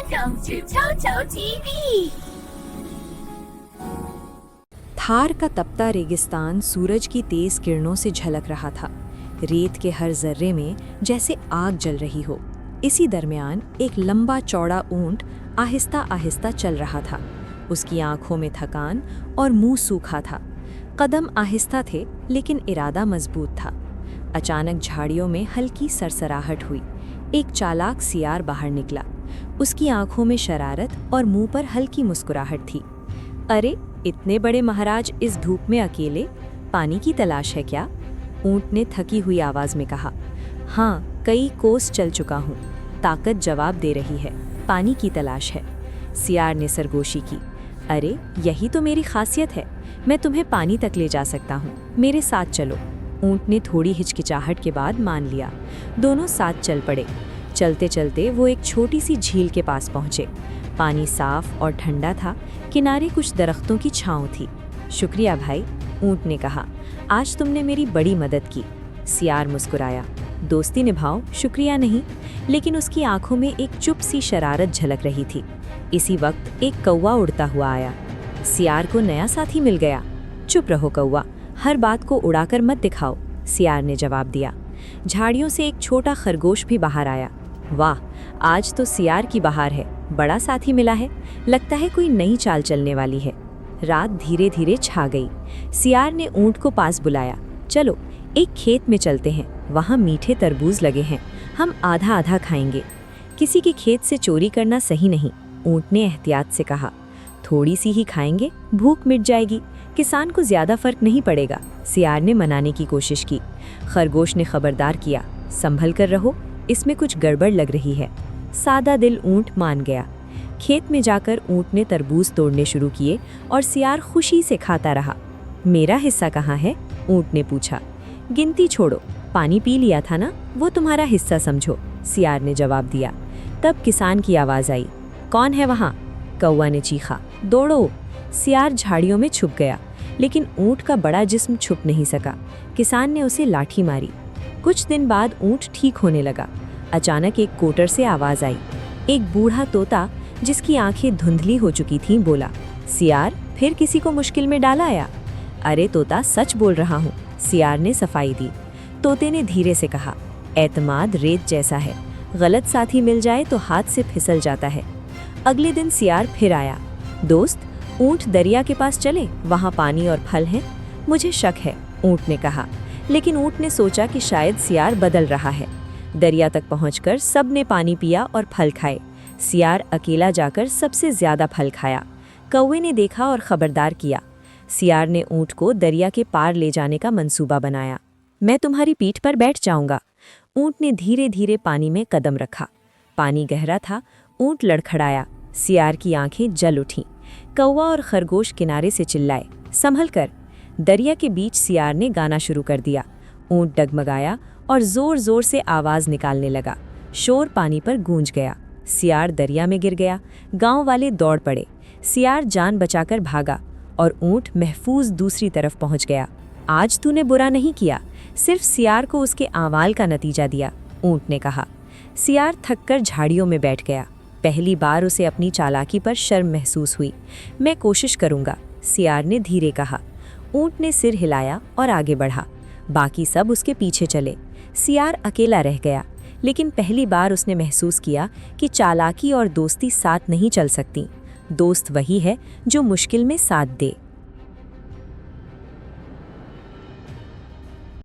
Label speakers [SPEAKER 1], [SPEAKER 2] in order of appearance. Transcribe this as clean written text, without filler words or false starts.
[SPEAKER 1] Welcome to Toto TV.
[SPEAKER 2] Thar का तपता रेगिस्तान सूरज की तेज किरणों से झलक रहा था। रेत के हर जर्रे में जैसे आग जल रही हो। इसी दरमियान एक लंबा चौड़ा ऊंट आहिस्ता आहिस्ता चल रहा था। उसकी आंखों में थकान और मुंह सूखा था। कदम आहिस्ता थे लेकिन इरादा मजबूत था। अचानक झाड़ियों में हल्की सरसराहट हुई। एक चालाक सियार बाहर निकला। उसकी आंखों में शरारत और मुंह पर हल्की मुस्कुराहट थी। अरे, इतने बड़े महाराज इस धूप में अकेले? पानी की तलाश है क्या? ऊंट ने थकी हुई आवाज में कहा। हाँ, कई कोस चल चुका हूँ। ताकत जवाब दे रही है। पानी की तलाश है। सियार ने सरगोशी की। अरे, यही तो मेरी खासियत है। मैं तुम्हें पानी तक ले जा सकता हूँ। मेरे साथ चलो। ऊंट ने थोड़ी हिचकिचाहट के बाद मान लिया। दोनों साथ चल पड़े। चलते चलते वो एक छोटी सी झील के पास पहुंचे। पानी साफ और ठंडा था। किनारे कुछ दरख्तों की छांव थी। शुक्रिया भाई, ऊंट ने कहा। आज तुमने मेरी बड़ी मदद की। सियार मुस्कुराया। दोस्ती निभाओ, शुक्रिया नहीं। लेकिन उसकी आंखों में एक चुप सी शरारत झलक रही थी। इसी वक्त एक कौवा उड़ता हुआ आया। सियार को नया साथी मिल गया। चुप रहो कौवा, हर बात को उड़ाकर मत दिखाओ, सियार ने जवाब दिया। झाड़ियों से एक छोटा खरगोश भी बाहर आया। वाह, आज तो सियार की बहार है। बड़ा साथी मिला है। लगता है कोई नई चाल चलने वाली है। रात धीरे धीरे छा गई। सियार ने ऊंट को पास बुलाया। चलो, एक खेत में चलते हैं। वहाँ मीठे तरबूज लगे हैं। हम आधा आधा खाएंगे। किसी के खेत से चोरी करना सही नहीं, ऊंट ने एहतियात से कहा। थोड़ी सी ही खाएंगे, भूख मिट जाएगी। किसान को ज्यादा फर्क नहीं पड़ेगा, सियार ने मनाने की कोशिश की। खरगोश ने खबरदार किया। संभल कर रहो, इसमें कुछ गड़बड़ लग रही है। सादा दिल ऊंट मान गया। खेत में जाकर ऊंट ने तरबूज तोड़ने शुरू किए और सियार खुशी से खाता रहा। मेरा हिस्सा कहाँ है? ऊंट ने पूछा। गिनती छोड़ो, पानी पी लिया था ना, वो तुम्हारा हिस्सा समझो, सियार ने जवाब दिया। तब किसान की आवाज आई। कौन है वहाँ? कौवा ने चीखा। दौड़ो। सियार झाड़ियों में छुप गया, लेकिन ऊंट का बड़ा जिस्म छुप नहीं सका। किसान ने उसे लाठी मारी। कुछ दिन बाद ऊंट ठीक होने लगा। अचानक एक कोटर से आवाज आई। एक बूढ़ा तोता जिसकी आंखें धुंधली हो चुकी थीं बोला। सियार, फिर किसी को मुश्किल में डाला आया? अरे तोता, सच बोल रहा हूँ, सियार ने सफाई दी। तोते ने धीरे से कहा। एतमाद रेत जैसा है, गलत साथी मिल जाए तो हाथ से फिसल जाता है। अगले दिन सियार फिर आया। दोस्त, ऊंट दरिया के पास चले, वहाँ पानी और फल हैं। मुझे शक है, ऊंट ने कहा। लेकिन ऊंट ने सोचा कि शायद सियार बदल रहा है। दरिया तक पहुंचकर सबने पानी पिया और फल खाए। सियार अकेला जाकर सबसे ज्यादा फल खाया। कौवे ने देखा और खबरदार किया। सियार ने ऊंट को दरिया के पार ले जाने का मंसूबा बनाया। मैं तुम्हारी पीठ पर बैठ जाऊंगा। ऊंट ने धीरे धीरे पानी में कदम रखा। पानी गहरा था। ऊंट लड़खड़ाया। सियार की आंखें जल उठीं। कौवा और खरगोश किनारे से चिल्लाए, संभल कर। दरिया के बीच सियार ने गाना शुरू कर दिया। ऊंट डगमगाया और जोर जोर से आवाज निकालने लगा। शोर पानी पर गूंज गया। सियार दरिया में गिर गया। गांव वाले दौड़ पड़े। सियार जान बचाकर भागा और ऊंट महफूज दूसरी तरफ पहुंच गया। आज तूने बुरा नहीं किया, सिर्फ सियार को उसके आवाल का नतीजा दिया, ऊंट ने कहा। सियार थककर झाड़ियों में बैठ गया। पहली बार उसे अपनी चालाकी पर शर्म महसूस हुई। मैं कोशिश करूंगा, सियार ने धीरे कहा। ऊंट ने सिर हिलाया और आगे बढ़ा। बाकी सब उसके पीछे चले। सियार अकेला रह गया, लेकिन पहली बार उसने महसूस किया कि चालाकी और दोस्ती साथ नहीं चल सकती। दोस्त वही है जो मुश्किल में साथ दे।